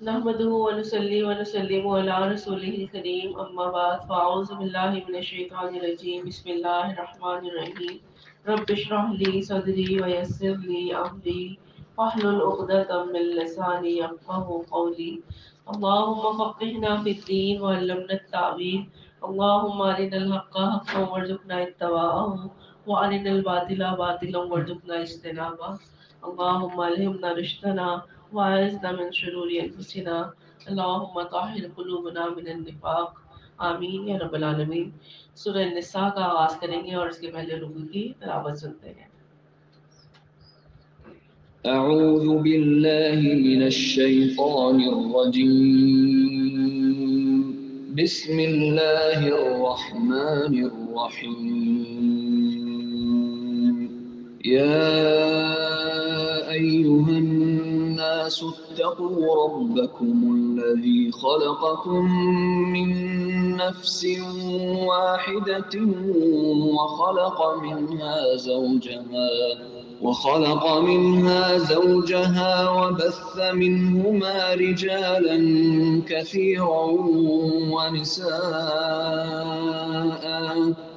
نحمده ونصلي ونسلم على رسوله الكريم اما بعد فاعوذ بالله من الشيطان الرجيم بسم الله الرحمن الرحيم رب اشرح لي صدري ويسر لي امري واحلل عقدة من لساني يفقهوا قولي اللهم فقهنا في الدين وعلمنا التأويل اللهم أرنا الحق حقا وارزقنا اتباعه وأرنا الباطل باطلا وارزقنا اجتنابه اللهم ألهمنا رشدنا وأعذنا من شرور أنفسنا اللهم طهر قلوبنا من النفاق آمین یا رب العالمین. سورہ نساء کا آغاز کریں گے اور اس کے پہلے رکوع کی تلاوت سنتے ہیں. أعوذ بالله من الشيطان الرجيم. بسم الله الرحمن الرحيم. يا أيها الناس اتقوا ربكم الذي خلقكم من نفس واحدة وخلق منها زوجها وبث منهما رجالا كثيرا ونساء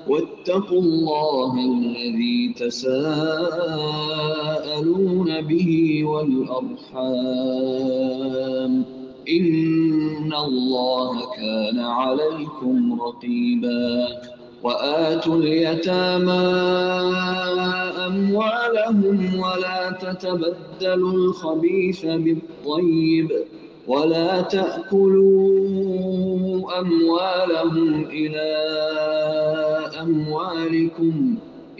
واتقوا الله الذي تساءلون به والأرحام إن الله كان عليكم رقيبا. وآتوا اليتامى أموالهم ولا تتبدلوا الخبيث بالطيب ولا تأكلوا أموالهم إلى أموالكم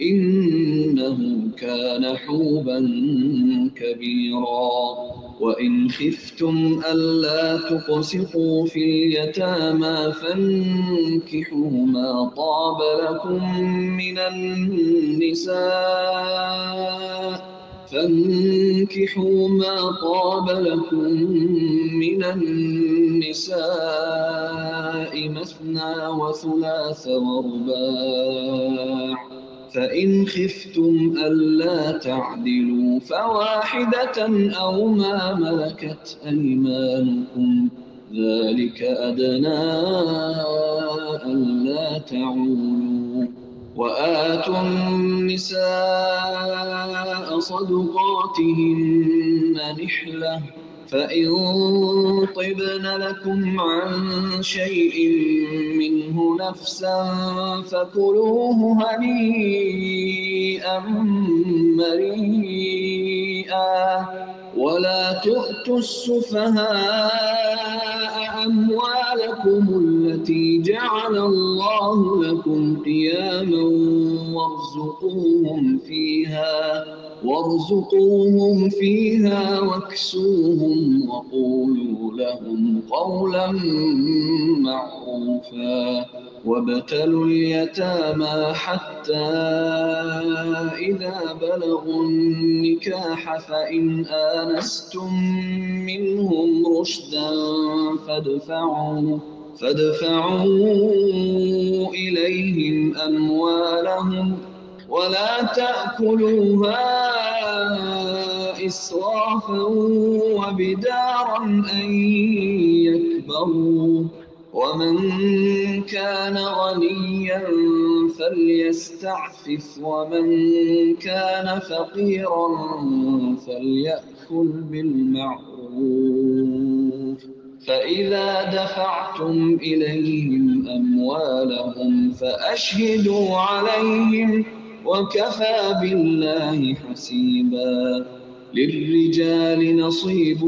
إنه كان حوبا كبيرا. وإن خفتم ألا تقسطوا في اليتامى فانكحوا ما طاب لكم من النساء مثنى وثلاث ورباع فإن خفتم ألا تعدلوا فواحدة أو ما ملكت أيمانكم ذلك أدنى ألا تعولوا. وآتوا النساء صدقاتهن نحلة فإن طبن لكم عن شيء منه نفسا فكلوه هنيئا مريئا. ولا تؤتوا السفهاء أموالكم التي جعل الله لكم قياما وارزقوهم فيها واكسوهم وقولوا لهم قولا معروفا. وابتلوا اليتامى حتى إذا بلغوا النكاح فإن آنستم منهم رشدا فادفعوا إليهم أموالهم ولا تأكلوها إسرافا وبدارا أن يكبروا. ومن كان غنيا فليستعفف ومن كان فقيرا فليأكل بالمعروف. فإذا دفعتم إليهم أموالهم فأشهدوا عليهم وكفى بالله حسيبا. للرجال نصيب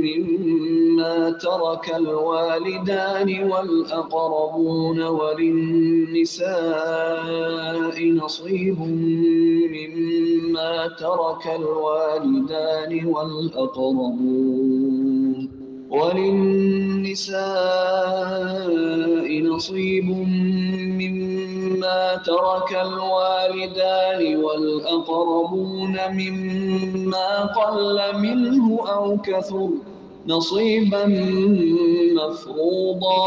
مما ترك الوالدان والأقربون وللنساء نصيب مما ترك الوالدان والأقربون مما قل منه أو كثر نصيبا مفروضا.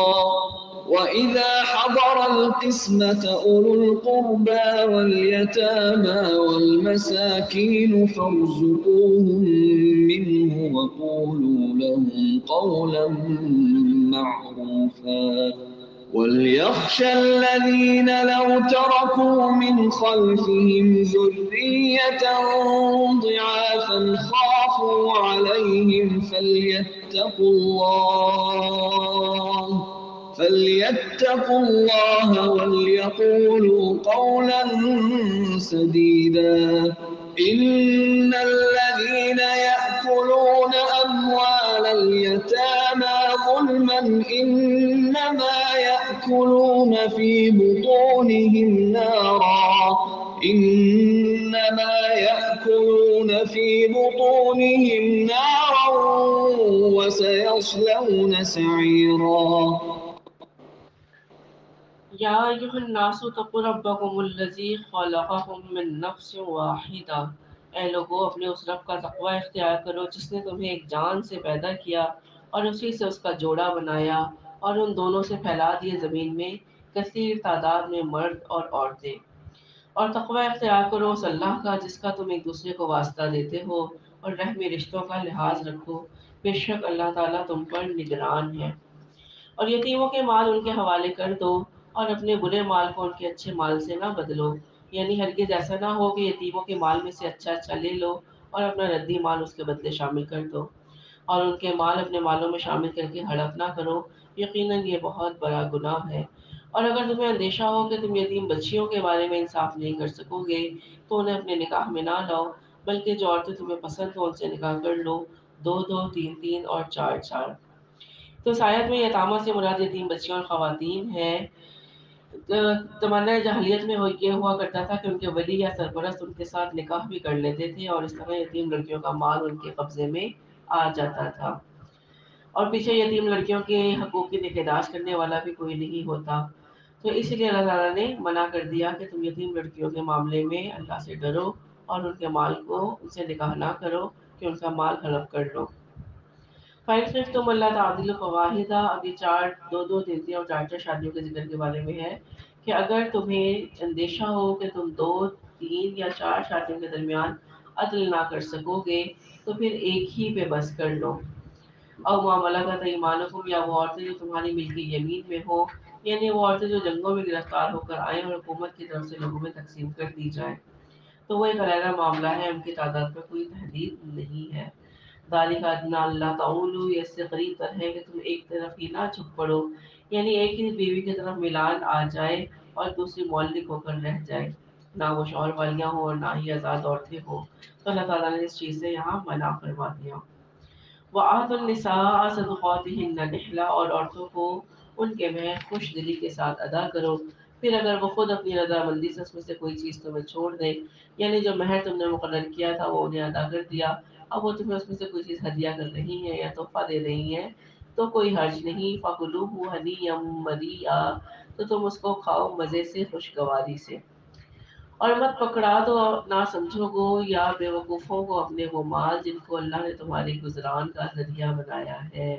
وإذا حضر القسمة أولو القربى واليتامى والمساكين فارزقوهم منه وقولوا لهم قولا معروفا وليخشى الذين لو تركوا من خلفهم ذرية ضعافا خافوا عليهم فليتقوا الله وليقولوا قولا سديدا إن الذين يأكلون أموال اليتامى ظلما إنما يأكلون في بطونهم نارا وسيصلون سعيرا یا ایھا الناس اتقوا ربکم الذی خلقکم من نفس واحدہ، اے لوگو اپنے اس رب کا تقوی اختیار کرو جس نے تمہیں ایک جان سے پیدا کیا اور اسی سے اس کا جوڑا بنایا اور ان دونوں سے پھیلا دیے زمین میں کثیر تعداد میں مرد اور عورتیں، اور تقوی اختیار کرو اس اللہ کا جس کا تم ایک دوسرے کو واسطہ دیتے ہو اور رحمی رشتوں کا لحاظ رکھو، بے شک اللہ تعالیٰ تم پر نگران ہے۔ اور یتیموں کے مال ان کے حوالے کر دو اور اپنے برے مال کو ان کے اچھے مال سے نہ بدلو، یعنی ہرگز ایسا نہ ہو کہ یتیموں کے مال میں سے اچھا لے لو اور اپنا ردی مال اس کے بدلے شامل کر دو، اور ان کے مال اپنے مالوں میں شامل کر کے ہڑپ نہ کرو، یقیناً یہ بہت بڑا گناہ ہے۔ اور اگر تمہیں اندیشہ ہو کہ تم یتیم بچیوں کے بارے میں انصاف نہیں کر سکو گے تو انہیں اپنے نکاح میں نہ لاؤ، بلکہ جو عورتیں تمہیں پسند ہو ان سے نکاح کر لو، 2 2 3 3 اور 4 4۔ تو اس آیت میں یتامہ سے مراد یتیم بچیاں اور خواتین ہیں۔ زمانہ جاہلیت میں یہ ہوا کرتا تھا کہ ان کے ولی یا سرپرست ان کے ساتھ نکاح بھی کر لیتے تھے اور اس طرح یتیم لڑکیوں کا مال ان کے قبضے میں آ جاتا تھا، اور پیچھے یتیم لڑکیوں کے حقوق کی نگہداشت کرنے والا بھی کوئی نہیں ہوتا۔ تو اس لیے اللہ تعالیٰ نے منع کر دیا کہ تم یتیم لڑکیوں کے معاملے میں اللہ سے ڈرو اور ان کے مال کو ان سے نکاح نہ کرو کہ ان کا مال ہڑپ کر لو۔ فَإِنْ تم اللہ تعدیل فواہدہ، ابھی 2 2 3 3 اور 4 4 شادیوں کے ذکر کے بارے میں ہے کہ اگر تمہیں اندیشہ ہو کہ تم 2 3 یا 4 شادیوں کے درمیان عدل نہ کر سکو گے تو پھر ایک ہی پہ بس کر لو۔ اور معاملہ کا ایمانکم، یا وہ عورتیں جو تمہاری ملکی یمین میں ہو، یعنی وہ عورتیں جو جنگوں میں گرفتار ہو کر آئیں اور حکومت کی طرف سے لوگوں میں تقسیم کر دی جائیں، تو وہ ایک علیحدہ معاملہ ہے، ان کی تعداد پر کوئی تحدید نہیں ہے۔ ذالک ادنیٰ اللہ تعولوا، یہ اس سے قریب تر ہے کہ تم ایک طرف ہی نہ جھک پڑو، یعنی ایک ہی بیوی کی طرف میلان آ جائے اور دوسری معلق ہو کر رہ جائے، نہ وہ شوہر والیاں ہوں اور نہ ہی آزاد عورتیں ہوں، تو اللہ تعالیٰ نے اس چیز سے یہاں منع فرما دیا۔ وَآتُوا النِّسَاءَ صَدُقَاتِهِنَّ نِحْلَةً، اور عورتوں کو ان کے مہر خوش دلی کے ساتھ ادا کرو، پھر اگر وہ خود اپنی رضامندی سے اس میں سے کوئی چیز تمہیں چھوڑ دے، یعنی جو مہر تم نے مقرر کیا تھا وہ انہیں ادا کر دیا، اب وہ تمہیں اس میں سے کوئی چیز ہدیہ کر رہی ہیں یا تحفہ دے رہی ہیں تو کوئی حرج نہیں، فَكُلُوهُ هَنِيًّا مَرِيئًا، تو تم اس کو کھاؤ مزے سے، خوشگواری سے، اور مت پکڑا دو نہ سمجھو گو یا بے وقوفوں کو اپنے وہ مال جن کو اللہ نے تمہاری گزران کا ذریعہ بنایا ہے۔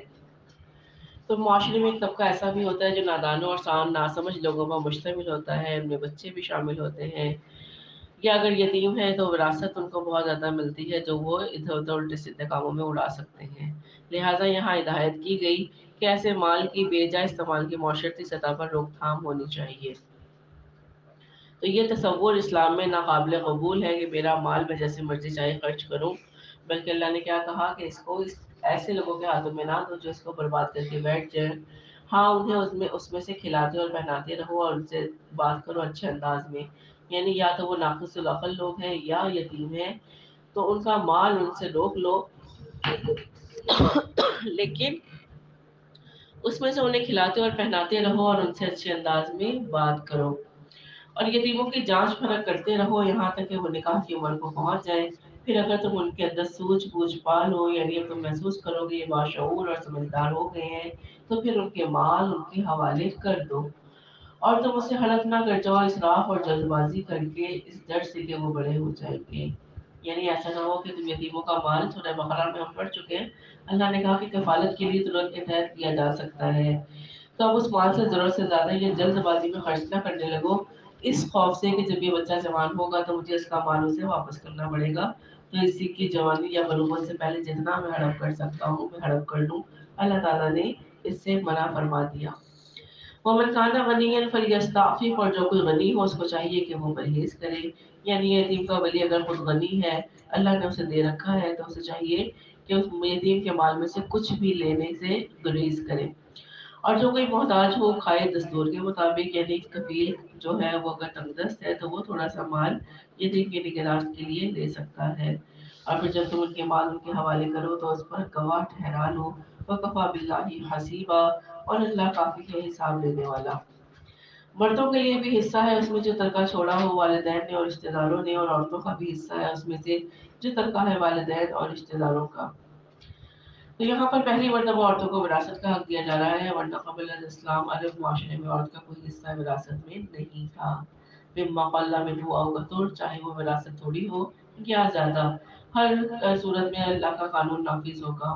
تو معاشرے میں ایک طبقہ ایسا بھی ہوتا ہے جو نادانوں اور ناسمجھ لوگوں پر مشتمل ہوتا ہے، ان میں بچے بھی شامل ہوتے ہیں، یا اگر یتیم ہیں تو وراثت ان کو بہت زیادہ ملتی ہے جو وہ ادھر ادھر الٹے سیدھے کاموں میں اڑا سکتے ہیں، لہٰذا یہاں ہدایت کی گئی کہ ایسے مال کی بے جا استعمال کی معاشرتی سطح پر روک تھام ہونی چاہیے۔ تو یہ تصور اسلام میں ناقابل قبول ہے کہ میرا مال میں جیسے مرضی چاہے خرچ کروں، بلکہ اللہ نے کیا کہا کہ اس کو ایسے لوگوں کے ہاتھوں میں نہ دو جو اس کو برباد کر کے بیٹھ جائیں، ہاں انہیں اس میں سے کھلاتے اور پہناتے رہو اور ان سے بات کرو اچھے انداز میں، یعنی یا تو وہ ناقص العقل لوگ ہیں یا یتیم ہیں تو ان کا مال ان سے روک لو، لیکن اس میں سے انہیں کھلاتے اور پہناتے رہو اور ان سے اچھے انداز میں بات کرو، اور یتیموں کی جانچ پرکھ کرتے رہو یہاں تک کہ وہ نکاح کی عمر کو پہنچ جائیں، پھر اگر تم ان کے اندر سوجھ بوجھ پالو، یعنی تم محسوس کرو گے یہ باشعور اور سمجھدار ہو گئے ہیں، تو پھر ان کے مال ان کے حوالے کر دو، اور تم اسے ہڑپ نہ کر جاؤ اسراف اور جلد بازی کر کے اس ڈر سے کہ وہ بڑے ہو جائیں گے، یعنی ایسا نہ ہو کہ تم یتیموں کا مال، سورہ بقرہ میں ہم پڑھ چکے ہیں، اللہ نے کہا کہ کفالت کے لیے ترنت کے تحت کیا جا سکتا ہے، تو اب اس مال سے ضرورت سے زیادہ یہ جلد بازی میں خرچ نہ کرنے لگو، اس خوف سے کہ جب یہ بچہ جوان ہوگا تو مجھے اس کا مال اسے واپس کرنا پڑے گا، تو اسی کی جوانی یا بلوغت سے پہلے جتنا میں ہڑپ کر سکتا ہوں میں ہڑپ کر لوں۔ اللہ تعالیٰ نے اس سے منع فرما دیا۔ ومن کان غنیا فلیستعفف، اور جو کوئی غنی ہو اس کو چاہیے کہ وہ پرہیز کرے، یعنی یتیم کا ولی اگر خود غنی ہے، اللہ نے اسے دے رکھا ہے، تو اسے چاہیے کہ اس یتیم کے مال میں سے کچھ بھی لینے سے گریز کرے۔ اور جو کوئی محتاج ہو کھائے دستور کے مطابق، یعنی کفیل جو ہے وہ اگر تنگ دست ہے تو وہ تھوڑا سا مال یتیم کی نگہداشت کے لیے لے سکتا ہے، اور پھر جب تم ان کے مال ان کے حوالے کرو تو اس پر گواہ ٹھہرا لو، وکفیٰ باللہ حسیبا، اور اللہ کافی ہے حساب لینے والا۔ مردوں کے لیے بھی حصہ ہے اس میں جو ترکہ چھوڑا ہو والدین نے اور رشتہ داروں نے، اور عورتوں کا بھی حصہ ہے اس میں سے جو ترکہ ہے والدین اور رشتہ داروں کا۔ تو یہاں پر پہلی مرتبہ عورتوں کو وراثت کا حق دیا جا رہا ہے، ورنہ قبل الاسلام عرب معاشرے میں عورت کا کوئی حصہ وراثت میں نہیں تھا۔ مما قل منہ او کثر، چاہے وہ وراثت تھوڑی ہو یا زیادہ، ہر صورت میں اللہ کا قانون نافذ ہوگا۔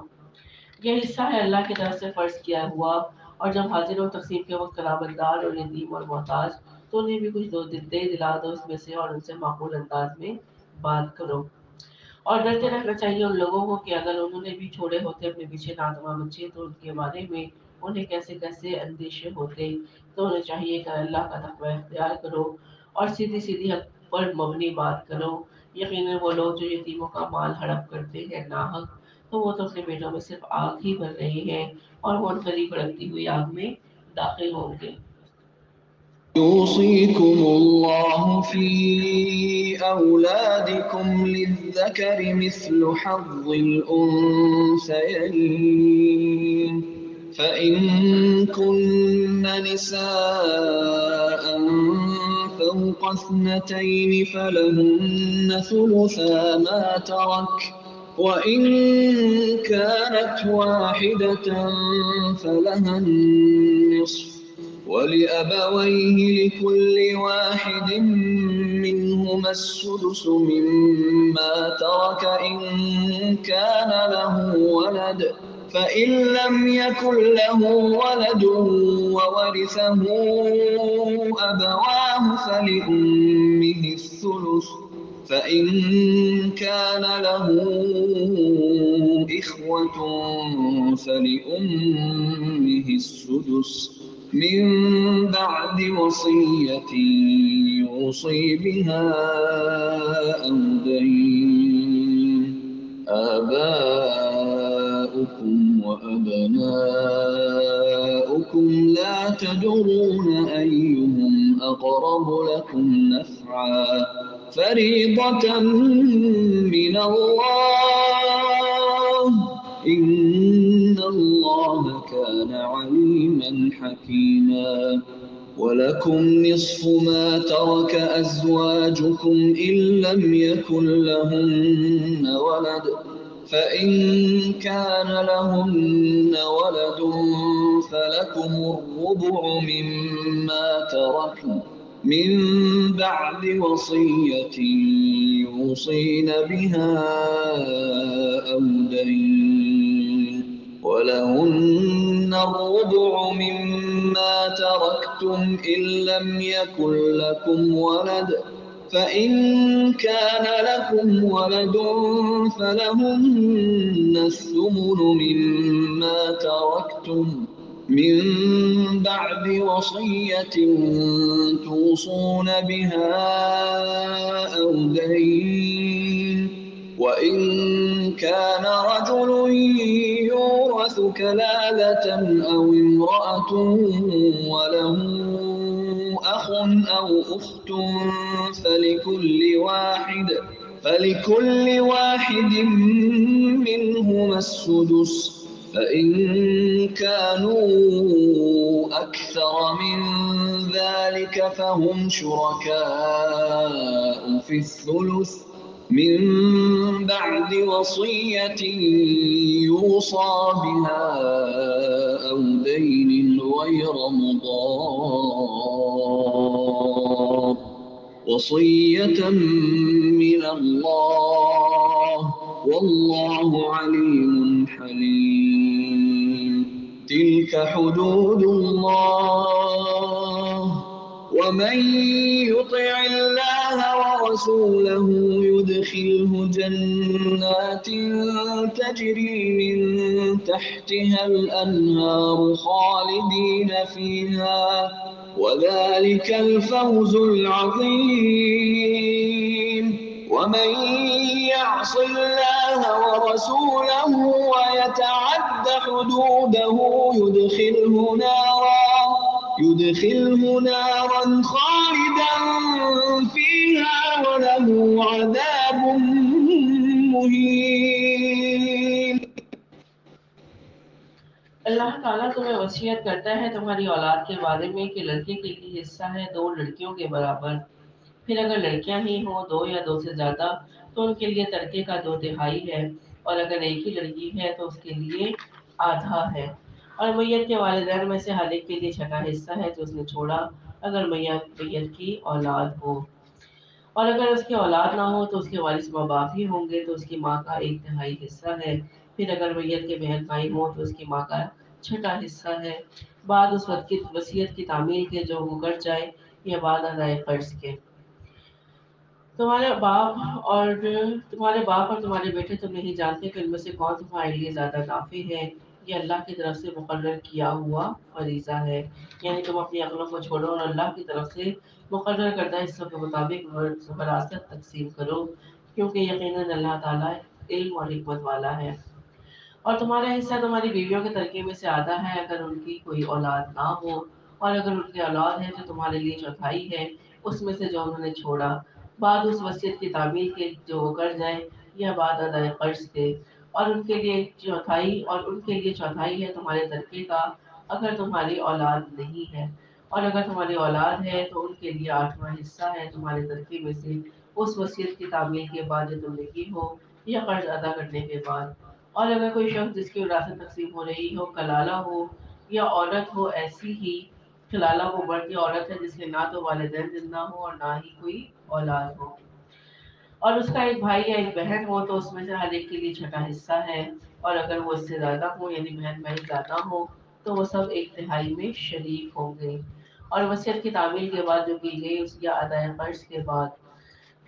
یہ حصہ ہے اللہ کی طرف سے فرض کیا ہوا، اور جب حاضر و تقسیم کے وقت قرابت دار اور یتیم اور محتاج تو انہیں بھی کچھ دے دلا دو اس میں سے، اور ان سے معقول انداز میں بات کرو۔ اور ڈرتے رہنا چاہیے ان لوگوں کو کہ اگر انہوں نے بھی چھوڑے ہوتے اپنے پیچھے ناتواں بچے تو ان کے بارے میں انہیں کیسے کیسے اندیشے ہوتے، تو انہیں چاہیے کہ اللہ کا تقوی اختیار کرو اور سیدھی سیدھی حق پر مبنی بات کرو۔ یقیناً وہ لوگ جو یتیموں کا مال ہڑپ کرتے ہیں ناحق، تو وہ تو اپنے پیٹوں میں صرف آگ ہی بھر رہے ہیں، اور وہ قریب بھڑکتی ہوئی آگ میں داخل ہوں گے۔ يوصيكم الله في أولادكم للذكر مثل حظ الأنثيين، فإن كن نساء فوق اثنتين فلهن ثلثا ما ترك، وإن كانت واحدة فلها النصف، ولأبويه لكل واحد منهما السدس مما ترك إن كان له ولد، فإن لم يكن له ولد وورثه أبواه فلأمه الثلث، فإن كان له إخوة فلأمه السدس من بعد وصية يوصي بها أو دين. آباؤكم وأبناؤكم لا تدرون أيهم أقرب لكم نفعا فريضة من الله، إن الله كان عليما حكيما. ولكم نصف ما ترك أزواجكم إن لم يكن لهن ولد، فإن كان لهن ولد فلكم الربع مما تركن من بعد وصية يوصين بها أو دين، ولهن الربع مما تركتم إن لم يكن لكم ولد، فإن كان لكم ولد فلهن الثمن مما تركتم من بعد وصية توصون بها أو دين، وإن كان رجل يورث كلالة أو امرأة وله أخ أو أخت فلكل واحد منهما السدس، فإن كانوا أكثر من ذلك فهم شركاء في الثلث من بعد وصية يوصى بها أو دين غير مضار، وصية من الله والله عليم حليم. تلك تلك حدود الله ومن يطع الله ورسوله يدخله جنات تجري من تحتها الأنهار خالدين فيها وذلك الفوز العظيم ومن يعص الله ورسوله ويتعد حدوده يدخله نارا خالدا فيها وله عذاب مهين. اللہ تعالیٰ تمہیں وصیت کرتا ہے تمہاری اولاد کے بارے میں کہ لڑکے کے لیے حصہ ہے 2 لڑکیوں کے برابر، پھر اگر لڑکیاں ہی ہوں 2 یا 2 سے زیادہ تو ان کے لیے ترکے کا 2/3 ہے، اور اگر ایک ہی لڑکی ہے تو اس کے لیے آدھا ہے، اور میت کے والدین میں سے ہر ایک کے لیے 6واں حصہ ہے جو اس نے چھوڑا اگر میت کی اولاد ہو، اور اگر اس کی اولاد نہ ہو تو اس کے وارث ماں باپ ہی ہوں گے تو اس کی ماں کا 1/3 حصہ ہے، پھر اگر میت کے بہن بھائی ہوں تو اس کی ماں کا 6واں حصہ ہے، بعد اس وقت کی وصیت کی تعمیل کے جو وہ کر جائے یا بعد ادائے قرض کے۔ تمہارے باپ اور تمہارے بیٹے تم نہیں جانتے کہ ان میں سے کون تمہارے لیے زیادہ نافع ہے، یہ اللہ کی طرف سے مقرر کیا ہوا فریضہ ہے، یعنی تم اپنی عقلوں کو چھوڑو اور اللہ کی طرف سے مقرر کردہ حصوں کے مطابق وراثت تقسیم کرو، کیونکہ یقیناً اللہ تعالیٰ علم اور حکمت والا ہے۔ اور تمہارا حصہ تمہاری بیویوں کے ترکے میں سے آدھا ہے اگر ان کی کوئی اولاد نہ ہو، اور اگر ان کی اولاد ہے تو تمہارے لیے 1/4 ہے اس میں سے جو انہوں نے چھوڑا، بعد اس وصیت کی تعمیل کے جو وہ کر جائے یا بعد ادائے قرض کے، اور ان کے لیے 1/4 ہے تمہارے ترکے کا اگر تمہاری اولاد نہیں ہے، اور اگر تمہاری اولاد ہے تو ان کے لیے 8واں حصہ ہے تمہارے ترکے میں سے اس وصیت کی تعمیل کے بعد جو تم نے کی ہو یا قرض ادا کرنے کے بعد، اور اگر کوئی شخص جس کی وراثت تقسیم ہو رہی ہو کلالہ ہو یا عورت ہو، ایسی ہی کلالہ وہ بڑھتی عورت ہے جس کے نہ تو والدین زندہ ہو اور نہ ہی کوئی اولاد ہو، اور اس کا ایک بھائی یا ایک بہن ہو تو اس میں سے ہر ایک کے لیے 6واں حصہ ہے، اور اگر وہ اس سے زیادہ ہو یعنی بہن بھائی زیادہ ہو تو وہ سب 1/3 میں شریک ہوں گے، اور وصیت کی تعمیل کے بعد جو کی گئی اس یا ادائے قرض کے بعد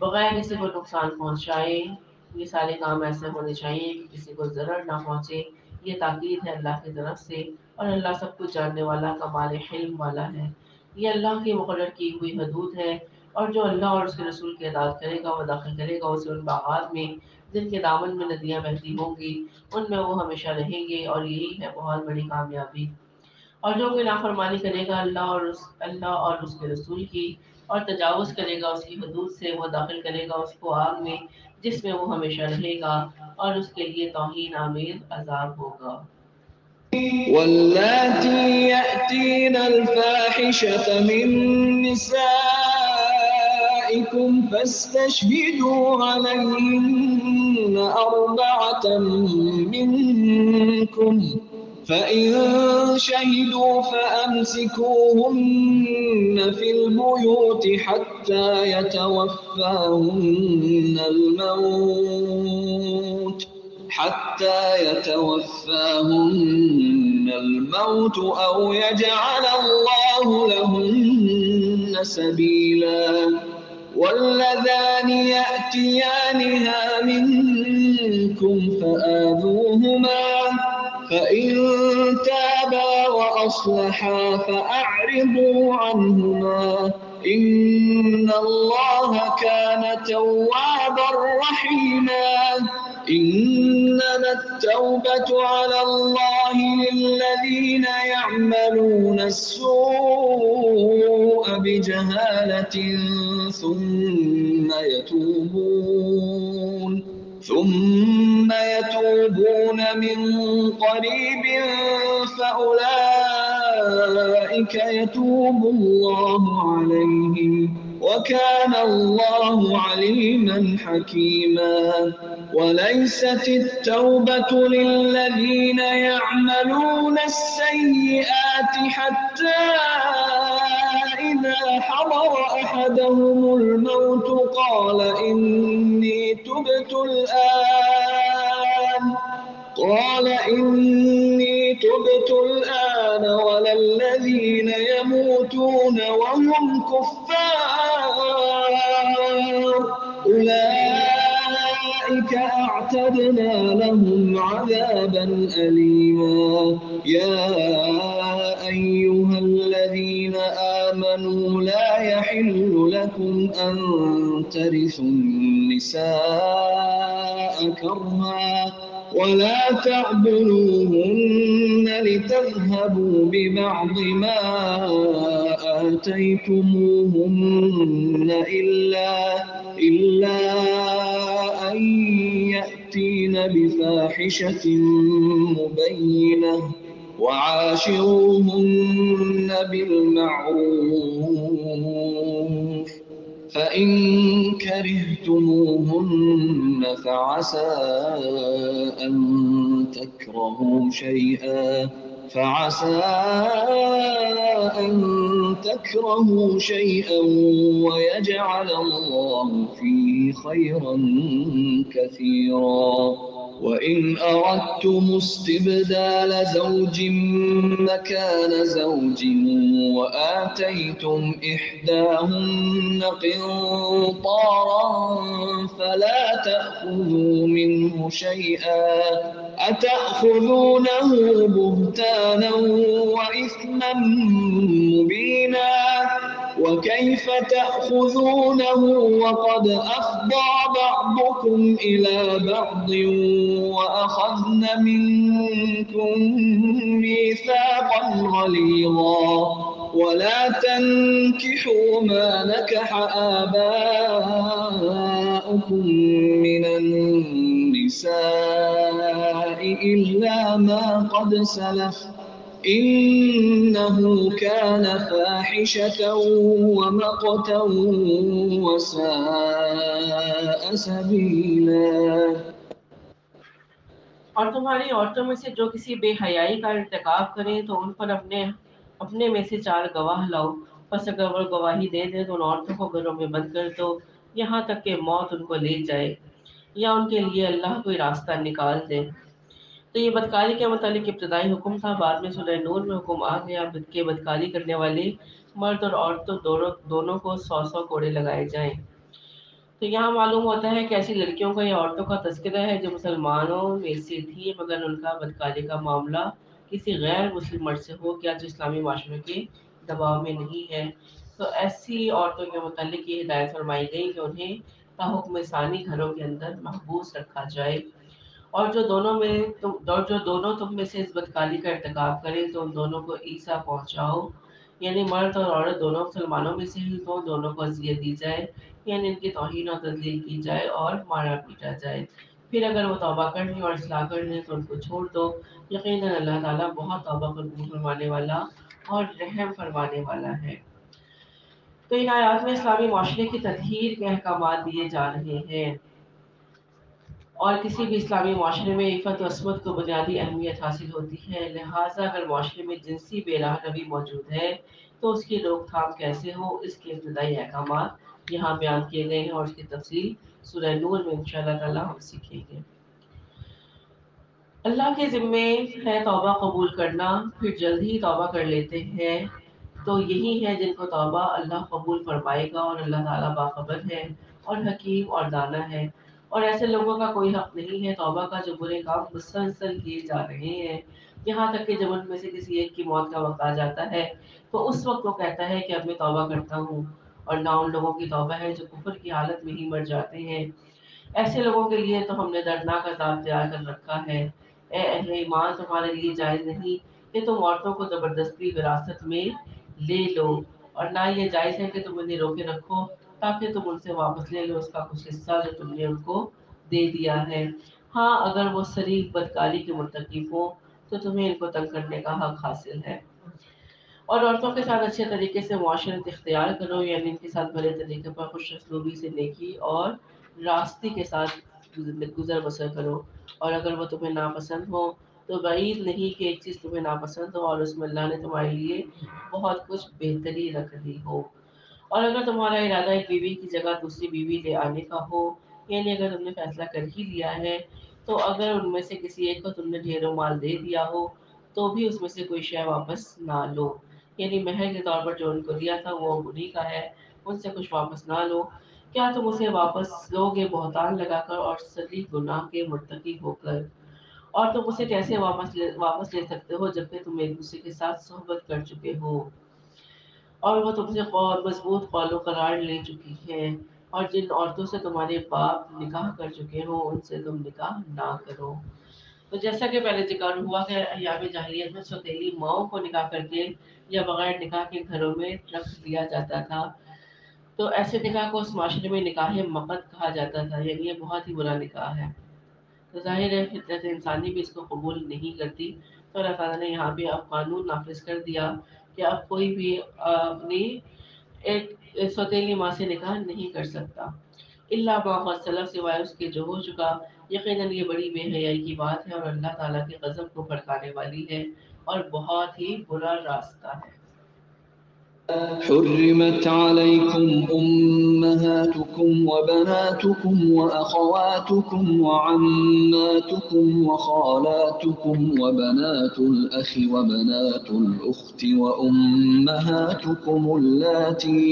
بغیر کسی کو نقصان پہنچائے، یہ سارے کام ایسے ہونے چاہیے کہ کسی کو ضرر نہ پہنچے، یہ تاکید ہے اللہ کی طرف سے، اور اللہ سب کچھ جاننے والا کمال علم والا ہے، یہ اللہ کی مقرر کی ہوئی حدود ہے، اور جو اللہ اور اس کے رسول کی اطاعت کرے گا وہ داخل کرے گا اسے ان باغات میں جن کے دامن میں ندیاں بہتی ہوں گی، ان میں وہ ہمیشہ رہیں گے، اور یہی ہے بہت بڑی کامیابی۔ اور جو کوئی نافرمانی کرے گا اللہ اور اس کے رسول کی اور تجاوز کرے گا اس کی حدود سے، وہ داخل کرے گا اس کو آگ میں جس میں وہ ہمیشہ رہے گا، اور اس کے لیے توہین آمیز عذاب ہوگا۔ واللاتي يأتين الفاحشة من نسائكم فاستشهدوا عليهن 4 منكم فإن شهدوا فأمسكوهن في البيوت حتى يتوفاهن الموت أو يجعل الله لهن سبيلا واللذان يأتيانها منكم فآذوهما فإن تابا وأصلحا فأعرضوا عنهما إن الله كان توابا رحيما إنما التوبة على الله للذين يعملون السوء بجهالة ثم يتوبون من قريب فأولئك يتوب الله عليهم وكان الله عليما حكيما وليست التوبة للذين يعملون السيئات حتى إذا حضر أحدهم الموت قال إني تبت الآن ولا الذين يموتون وهم كفار أولئك أعتدنا لهم عذابا أليما يا أيها الذين آمنوا لا يحل لكم أن ترثوا النساء كرها ولا تعضلوهن لتذهبوا ببعض ما آتيتموهن إلا أن يأتين بفاحشة مبينة وعاشروهن بالمعروف فإن كرهتموهن فعسى أن تكرهوا شيئا ويجعل الله فيه خيرا كثيرا وإن أردتم استبدال زوج مكان زوج وآتيتم إحداهن قنطارا فلا تأخذوا منه شيئا أتأخذونه بهتانا وإثما مبينا وكيف تأخذونه وقد أفضى بعضكم إلى بعض وأخذن منكم ميثاقا غليظا ولا تنكحوا ما نكح آباؤكم من النساء إلا ما قد سلف إنه كان فاحشة ومقتا وساء سبيلا اور تمہاری عورتوں میں سے جو کسی بے حیائی کا ارتکاب کریں تو ان پر اپنے میں سے 4 گواہ لاؤ پس اگر وہ گواہی دے دیں تو ان عورتوں کو گھروں میں بند کر دو یہاں تک کہ موت ان کو لے جائے یا ان کے لیے اللہ کوئی راستہ نکال دے تو یہ بدکاری کے متعلق ابتدائی حکم تھا بعد میں سورہ نور میں حکم آ گیا کہ بدکاری کرنے والے مرد اور عورتوں دونوں کو 100 کوڑے لگائے جائیں تو یہاں معلوم ہوتا ہے کہ ایسی لڑکیوں کا یا عورتوں کا تذکرہ ہے جو مسلمانوں میں سے تھی مگر ان کا بدکاری کا معاملہ کسی غیر مسلم مرد سے ہو گیا جو اسلامی معاشرے کے دباؤ میں نہیں ہے تو ایسی عورتوں کے متعلق یہ ہدایت فرمائی گئی کہ انہیں حکم ثانی گھروں کے اندر محبوس رکھا جائے اور جو دونوں تم میں سے اس بدکاری کا ارتکاب کریں تو ان دونوں کو ایذا پہنچاؤ یعنی مرد اور عورت دونوں مسلمانوں میں سے ہی تو دونوں کو اذیت دی جائے یعنی ان کی توہین اور تذلیل کی جائے اور مارا پیٹا جائے پھر اگر وہ توبہ کر لیں اور اصلاح کر لیں تو ان کو چھوڑ دو یقیناً اللہ تعالیٰ بہت توبہ قبول فرمانے والا اور رحم فرمانے والا ہے تو ان آیات میں اسلامی معاشرے کی تطہیر کے احکامات دیے جا رہے ہیں اور کسی بھی اسلامی معاشرے میں عفت و عصمت کو بنیادی اہمیت حاصل ہوتی ہے لہٰذا اگر معاشرے میں جنسی بے راہ روی موجود ہے تو اس کی روک تھام کیسے ہو اس کے ابتدائی احکامات یہاں بیان کیے گئے ہیں اور اس کی تفصیل سورہ نور میں انشاءاللہ تعالی ہم سیکھیں گے اللہ کے ذمے ہے توبہ قبول کرنا پھر جلد ہی توبہ کر لیتے ہیں تو یہی ہے جن کو توبہ اللہ قبول فرمائے گا اور اللہ تعالیٰ باخبر ہے اور حکیم اور دانا ہے اور ایسے لوگوں کا کوئی حق نہیں ہے توبہ کا جو برے کام مسلسل کیے جا رہے ہیں یہاں تک کہ جب ان میں سے کسی ایک کی موت کا وقت آ جاتا ہے تو اس وقت وہ کہتا ہے کہ اب میں توبہ کرتا ہوں اور نہ ان لوگوں کی توبہ ہے جو کفر کی حالت میں ہی مر جاتے ہیں ایسے لوگوں کے لیے تو ہم نے دردناک عذاب تیار کر رکھا ہے اے اہل ایمان تمہارے لیے جائز نہیں کہ تم عورتوں کو زبردستی وراثت میں لے لو اور نہ یہ جائز ہے کہ تم انہیں روکے رکھو تاکہ تم ان سے واپس لے لو اس کا کچھ حصہ جو تم نے ان کو دے دیا ہے ہاں اگر وہ صریح بدکاری کے مرتکب ہو تو تمہیں ان کو تنگ کرنے کا حق حاصل ہے اور عورتوں کے ساتھ اچھے طریقے سے معاشرت اختیار کرو یعنی ان کے ساتھ بھلے طریقے پر خوش اسلوبی سے نیکی اور راستی کے ساتھ گزر بسر کرو اور اگر وہ تمہیں ناپسند ہو تو بعید نہیں کہ ایک چیز تمہیں ناپسند ہو اور اس میں اللہ نے تمہارے لیے بہت کچھ بہتری رکھ دی ہو اور اگر تمہارا ارادہ ایک بیوی کی جگہ دوسری بیوی لے آنے کا ہو یعنی اگر تم نے فیصلہ کر ہی لیا ہے تو اگر ان میں سے کسی ایک کو تم نے ڈھیروں مال دے دیا ہو تو بھی اس میں سے کوئی شے واپس نہ لو، یعنی مہر کے طور پر جو ان کو دیا تھا وہ انہی کا ہے، ان سے کچھ واپس نہ لو۔ کیا تم اسے واپس لو گے بہتان لگا کر اور صریح گناہ کے مرتکب ہو کر؟ اور تم اسے کیسے واپس لے سکتے ہو جبکہ تم ایک دوسرے کے ساتھ صحبت کر چکے ہو اور وہ تم سے مضبوط قول و قرار لے چکی ہے، اور جن عورتوں سے تمہارے باپ نکاح کر چکے ہو ان سے تم نکاح نہ کرو۔ تو جیسا کہ پہلے ذکر ہوا کہ ایام جاہلیت میں سوتیلی ماؤں کو نکاح کر کے یا بغیر نکاح کے گھروں میں رکھ دیا جاتا تھا، تو ایسے نکاح کو اس معاشرے میں نکاح مقت کہا جاتا تھا، یعنی یہ بہت ہی برا نکاح ہے۔ تو ظاہر ہے فطرت انسانی بھی اس کو قبول نہیں کرتی، تو اللہ تعالیٰ نے یہاں پہ اب قانون نافذ کر دیا کہ اب کوئی بھی اپنی ایک سوتیلی ماں سے نکاح نہیں کر سکتا، اللہ ما قد سلف، سوائے اس کے جو ہو چکا۔ یقیناً یہ بڑی بے حیائی کی بات ہے اور اللہ تعالیٰ کے غضب کو بھڑکانے والی ہے اور بہت ہی برا راستہ ہے۔ حرمت عليكم أمهاتكم وبناتكم وأخواتكم وعماتكم وخالاتكم وبنات الأخ وبنات الأخت وأمهاتكم اللاتي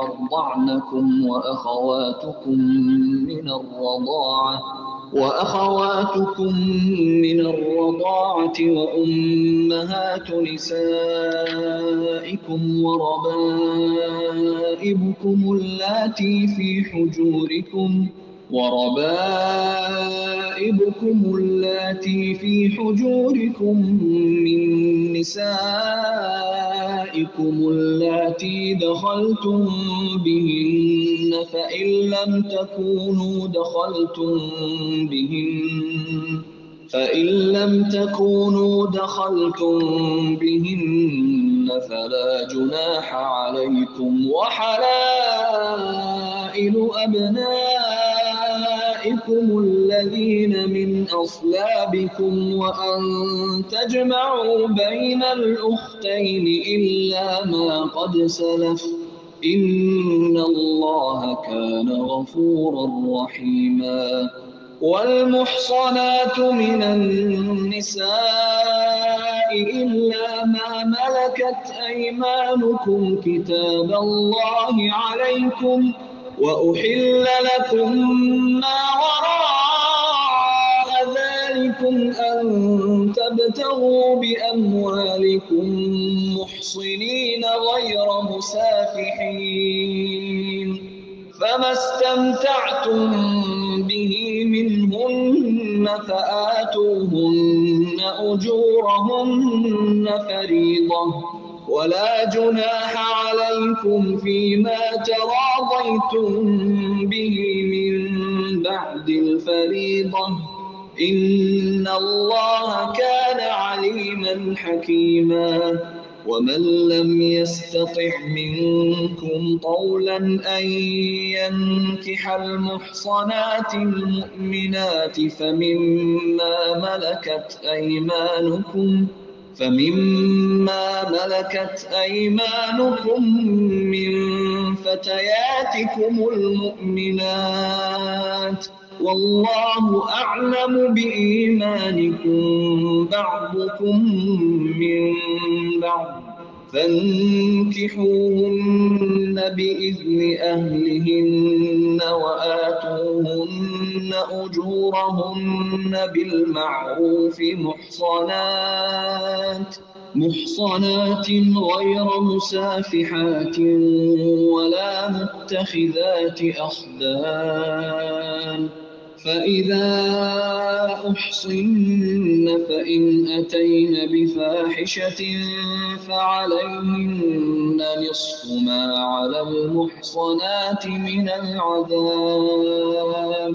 أرضعنكم وأخواتكم من الرضاعة وأمهات نسائكم وربائبكم اللاتي في حجوركم من نسائكم اللاتي دخلتم بهن فإن لم تكونوا دخلتم بهن فلا جناح عليكم، وحلائل أبنائكم الذين من أصلابكم وأن تجمعوا بين الأختين إلا ما قد سلف، إن الله كان غفورا رحيما۔ والمحصنات من النساء إلا ما ملكت أيمانكم كتاب الله عليكم، وأحل لكم ما وراء ذلكم أن تبتغوا بأموالكم محصنين غير مسافحين، فما استمتعتم به منهن فآتوهن أجورهن فريضة، ولا جناح عليكم فيما تراضيتم به من بعد الفريضة، إن الله كان عليما حكيما۔ ومن لم يستطع منكم طولا أن ينكح المحصنات المؤمنات فمما ملكت أيمانكم من فتياتكم المؤمنات، والله أعلم بإيمانكم بعضكم من بعض، فانكحوهن بإذن أهلهن وآتوهن أجورهن بالمعروف محصنات غير مسافحات ولا متخذات أخدان، فإذا أحصن فإن أتين بفاحشة فعليهن نصف ما على المحصنات من العذاب،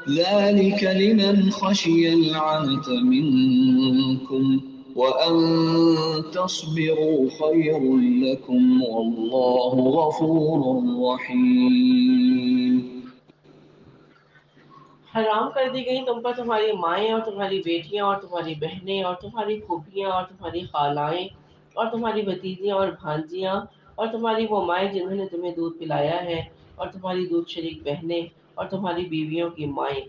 ذلك لمن خشي العنة منكم، وأن تصبروا خير لكم، والله غفور رحيم۔ حرام کر دی گئی تم پر تمہاری مائیں اور تمہاری بیٹیاں اور تمہاری بہنیں اور تمہاری پھوپھیاں اور تمہاری خالائیں اور تمہاری بھتیجیاں اور بھانجیاں اور تمہاری وہ مائیں جنہوں نے تمہیں دودھ پلایا ہے اور تمہاری دودھ شریک بہنیں اور تمہاری بیویوں کی مائیں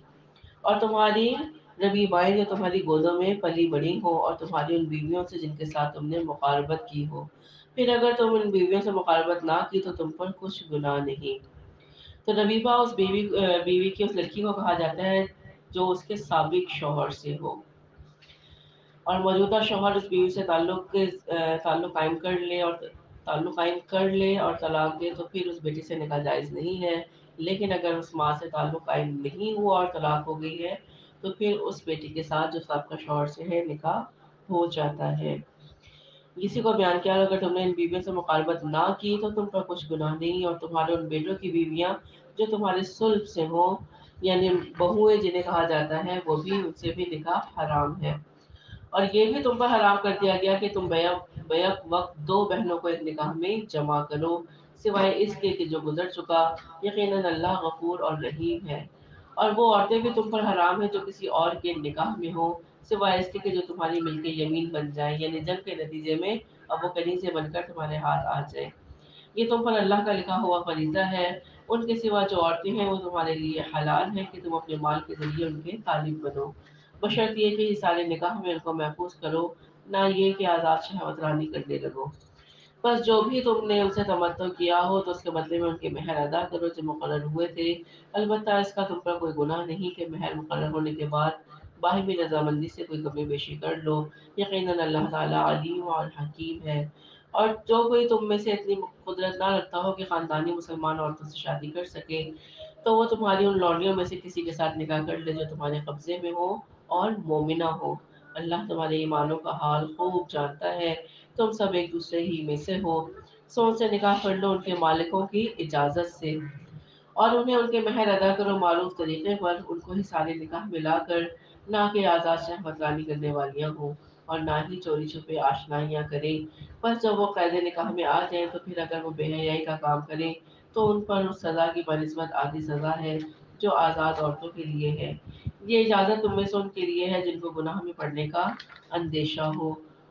اور تمہاری ربیبائیں جو تمہاری گودوں میں پلی بڑی ہوں اور تمہاری ان بیویوں سے جن کے ساتھ تم نے مقاربت کی ہو، پھر اگر تم ان بیویوں سے مقاربت نہ کی تو تم پر کچھ گناہ نہیں۔ تو ربیبہ اس بیوی کی اس لڑکی کو کہا جاتا ہے جو اس کے سابق شوہر سے ہو، اور موجودہ شوہر اس بیوی سے تعلق قائم کر لے اور طلاق دے تو پھر اس بیٹی سے نکاح جائز نہیں ہے۔ لیکن اگر اس ماں سے تعلق قائم نہیں ہوا اور طلاق ہو گئی ہے تو پھر اس بیٹی کے ساتھ جو سابقہ شوہر سے ہے نکاح ہو جاتا ہے۔ اسی کو بیان کیا، اگر تم نے ان بیویوں سے مقاربت نہ کی تو تم پر کچھ گناہ نہیں، اور تمہارے ان بیٹوں کی بیویاں جو تمہارے صلب سے ہوں، یعنی بہویں جنہیں کہا جاتا ہے، وہ بھی ان سے بھی نکاح حرام ہے۔ اور یہ بھی تم پر حرام کر دیا گیا کہ تم بیک وقت دو بہنوں کو ایک نکاح میں جمع کرو، سوائے اس کے کہ جو گزر چکا، یقیناً اللہ غفور اور رحیم ہے۔ اور وہ عورتیں بھی تم پر حرام ہیں جو کسی اور کے نکاح میں ہوں، سوائے اس کے کہ جو تمہاری مل کے یمین بن جائیں، یعنی جنگ کے نتیجے میں اب وہ کنیزیں بن کر تمہارے ہاتھ آ جائیں۔ یہ تم پر اللہ کا لکھا ہوا فریضہ ہے۔ ان کے سوا جو عورتیں ہیں وہ تمہارے لیے حلال ہیں کہ تم اپنے مال کے ذریعے ان کے طالب بنو، بشرط یہ کہ اس سارے نکاح میں ان کو محفوظ کرو، نہ یہ کہ آزاد شہوت رانی کرنے لگو۔ بس جو بھی تم نے ان سے تمتع کیا ہو تو اس کے بدلے میں ان کے مہر ادا کرو جو مقرر ہوئے تھے۔ البتہ اس کا تم پر کوئی گناہ نہیں کہ مہر مقرر ہونے کے بعد باہمی رضامندی سے کوئی کمی بیشی کر لو، یقیناً اللہ تعالیٰ علیم اور حکیم ہے۔ اور جو کوئی تم میں سے اتنی قدرت نہ رکھتا ہو کہ خاندانی مسلمان عورتوں سے شادی کر سکے تو وہ تمہاری ان لونڈیوں میں سے کسی کے ساتھ نکاح کر لے جو تمہارے قبضے میں ہو اور مومنہ ہو۔ اللہ تمہارے ایمانوں کا حال خوب جانتا ہے، تم سب ایک دوسرے ہی میں سے ہو، سو ان سے نکاح کر لو ان کے مالکوں کی اجازت سے، اور انہیں ان کے مہر ادا کرو معروف طریقے پر، ان کو ہی سارے نکاح ملا کر، نہ کہ آزاد شہوت رانی کرنے والیاں ہوں اور نہ ہی چوری چھپے آشنائیاں کریں۔ بس جب وہ قید نکاح میں آ جائیں تو پھر اگر وہ بے حیائی کا کام کریں تو ان پر اس سزا کی بنسبت آدھی سزا ہے جو آزاد عورتوں کے لیے ہے۔ یہ اجازت تم میں سے ان کے لیے ہے جن کو گناہ میں پڑنے کا اندیشہ ہو،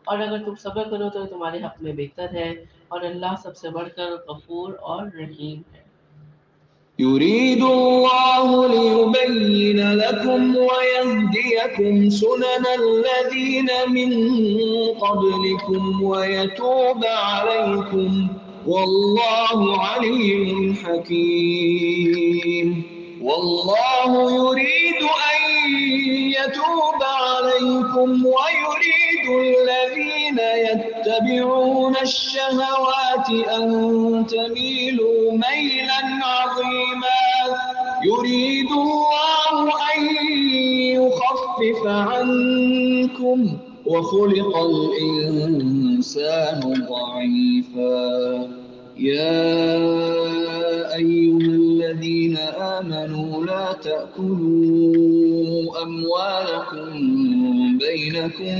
اور اگر تم صبر کرو تو تمہارے حق میں بہتر ہے، اور اللہ سب سے بڑھ کر غفور اور رحیم ہے۔ يريد الله ليبين لكم ويهديكم سنن الذين من قبلكم ويتوب عليكم والله عليم حكيم والله يريد أن يتوب عليكم ويريد الذين يتبعون الشهوات أن تميلوا ميلا عظيما يريد الله أن يخفف عنكم وخلق الإنسان ضعيفا يا أيها الذين آمنوا لا تأكلوا أموالكم بينكم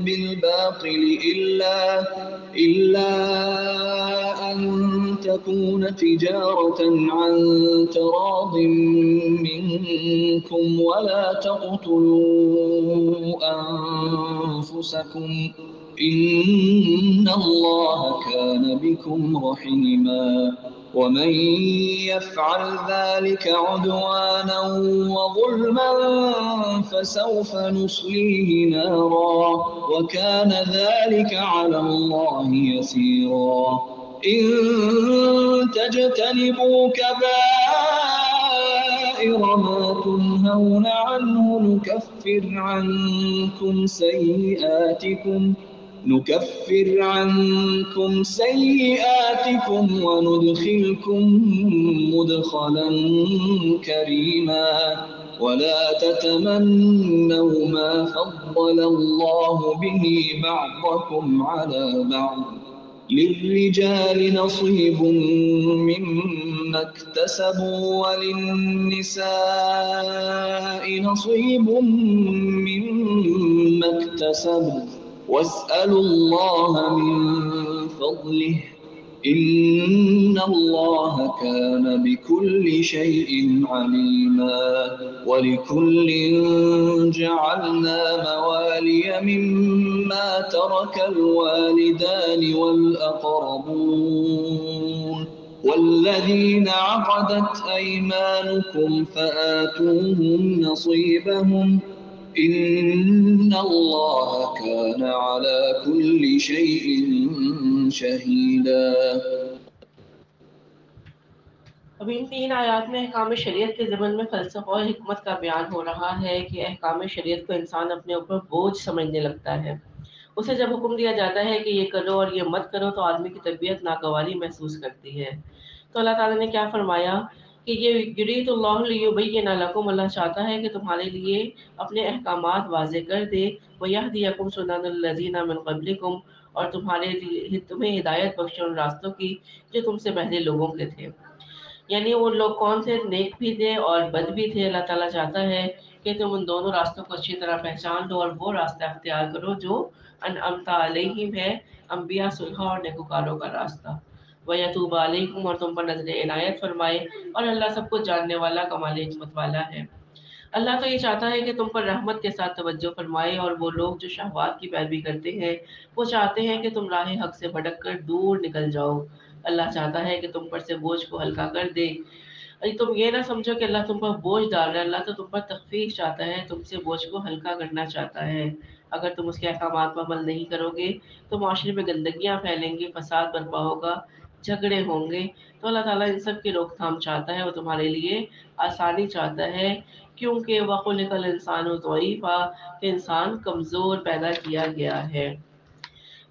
بالباطل إلا أن تكون تجارة عن تراض منكم ولا تقتلوا أنفسكم إن الله كان بكم رحيما ومن يفعل ذلك عدوانا وظلما فسوف نصليه نارا وكان ذلك على الله يسيرا إن تجتنبوا كبائر ما تنهون عنه نكفر عنكم سيئاتكم وندخلكم مدخلا كريما ولا تتمنوا ما فضل الله به بعضكم على بعض للرجال نصيب مما اكتسبوا وللنساء نصيب مما اكتسبوا واسألوا الله من فضله إن الله كان بكل شيء عليما ولكل جعلنا موالي مما ترك الوالدان والأقربون والذين عقدت أيمانكم فآتوهم نصيبهم إن الله كان على كل شيء شهيدا. اب ان 3 آیات میں احکام شریعت کے ضمن میں فلسفہ اور حکمت کا بیان ہو رہا ہے کہ احکام شریعت کو انسان اپنے اوپر بوجھ سمجھنے لگتا ہے۔ اسے جب حکم دیا جاتا ہے کہ یہ کرو اور یہ مت کرو تو آدمی کی طبیعت ناگواری محسوس کرتی ہے۔ تو اللہ تعالیٰ نے کیا فرمایا کہ یہ یرید اللہ لیبین لکم، اللہ چاہتا ہے کہ تمہارے لیے اپنے احکامات واضح کر دے، ویہدیکم سنن الذین من قبلکم، اور تمہیں ہدایت بخشے ان راستوں کی جو تم سے پہلے لوگوں کے تھے۔ یعنی وہ لوگ کون سے نیک بھی تھے اور بد بھی تھے۔ اللہ تعالیٰ چاہتا ہے کہ تم ان دونوں راستوں کو اچھی طرح پہچان لو اور وہ راستہ اختیار کرو جو انعمت علیہم ہے، انبیاء، صلحاء اور نیکوکاروں کا راستہ۔ وَيَتُوبَ عَلَيْكُمْ، اور تم پر نظر عنایت فرمائے، اور اللہ سب کچھ جاننے والا کمال حکمت والا ہے۔ اللہ تو یہ چاہتا ہے کہ تم پر رحمت کے ساتھ توجہ فرمائے، اور وہ لوگ جو شہوات کی پیروی کرتے ہیں وہ چاہتے ہیں کہ تم راہ حق سے بھٹک کر دور نکل جاؤ۔ اللہ چاہتا ہے کہ تم پر سے بوجھ کو ہلکا کر دے۔ تم یہ نہ سمجھو کہ اللہ تم پر بوجھ ڈال رہا ہے، اللہ تو تم پر تخفیف چاہتا ہے، تم سے بوجھ کو ہلکا کرنا چاہتا ہے۔ اگر تم اس کے احکامات پر عمل نہیں کرو گے تو معاشرے میں گندگیاں پھیلیں گی، فساد برپا ہوگا، جھگڑے ہوں گے۔ تو اللہ تعالیٰ ان سب کی روک تھام چاہتا ہے، وہ تمہارے لیے آسانی چاہتا ہے، کیونکہ وَخُلِقَ الْإِنسَانُ ضَعِيفًا، کہ انسان کمزور پیدا کیا گیا ہے۔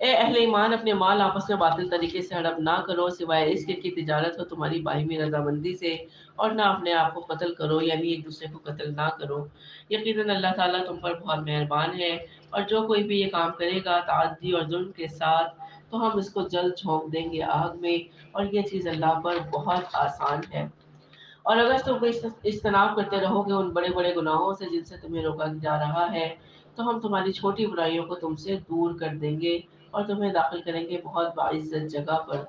اے اہل ایمان، اپنے مال آپس میں باطل طریقے سے ہڑپ نہ کرو، سوائے اس کے کہ تجارت ہو تمہاری باہمی رضامندی سے، اور نہ اپنے آپ کو قتل کرو، یعنی ایک دوسرے کو قتل نہ کرو۔ یقیناً اللہ تعالیٰ تم پر بہت مہربان ہے، اور جو کوئی بھی یہ کام کرے گا تعدی اور ظلم کے ساتھ تو ہم اس کو جلد جھونک دیں گے آگ میں، اور یہ چیز اللہ پر بہت آسان ہے۔ اور اگر تم اجتناب کرتے رہو گے ان بڑے بڑے گناہوں سے جن سے تمہیں روکا جا رہا ہے، تو ہم تمہاری چھوٹی برائیوں کو تم سے دور کر دیں گے اور تمہیں داخل کریں گے بہت باعزت جگہ پر۔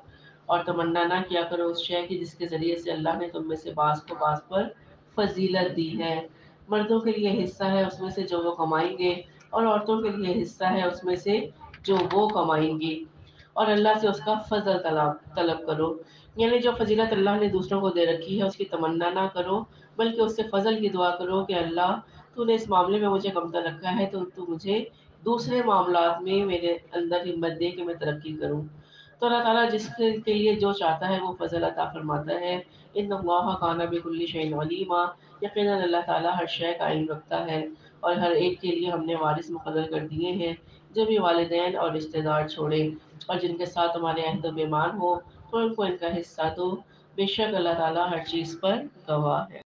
اور تمنا نہ کیا کرو اس شے کی جس کے ذریعے سے اللہ نے تم میں سے بعض کو بعض پر فضیلت دی ہے۔ مردوں کے لیے حصہ ہے اس میں سے جو وہ کمائیں گے، اور عورتوں کے لیے حصہ ہے اس میں سے جو وہ کمائیں گی، اور اللہ سے اس کا فضل طلب کرو۔ یعنی جو فضیلت اللہ نے دوسروں کو دے رکھی ہے اس کی تمنا نہ کرو، بلکہ اس سے فضل کی دعا کرو کہ اللہ تو نے اس معاملے میں مجھے کمتر رکھا ہے تو مجھے دوسرے معاملات میں میرے اندر ہمت دے کہ میں ترقی کروں۔ تو اللہ تعالیٰ جس کے لیے جو چاہتا ہے وہ فضل عطا فرماتا ہے۔ ان اللہ کان بکل شیء علیما، یقیناً اللہ تعالیٰ ہر شے کا علم رکھتا ہے، اور ہر ایک کے لیے ہم نے وارث مقرر کر دیے ہیں، جو بھی والدین اور رشتہ دار چھوڑے اور جن کے ساتھ تمہارے عہد و پیمان ہو تو ان کو ان کا حصہ دو، بے شک اللہ تعالیٰ ہر چیز پر گواہ ہے۔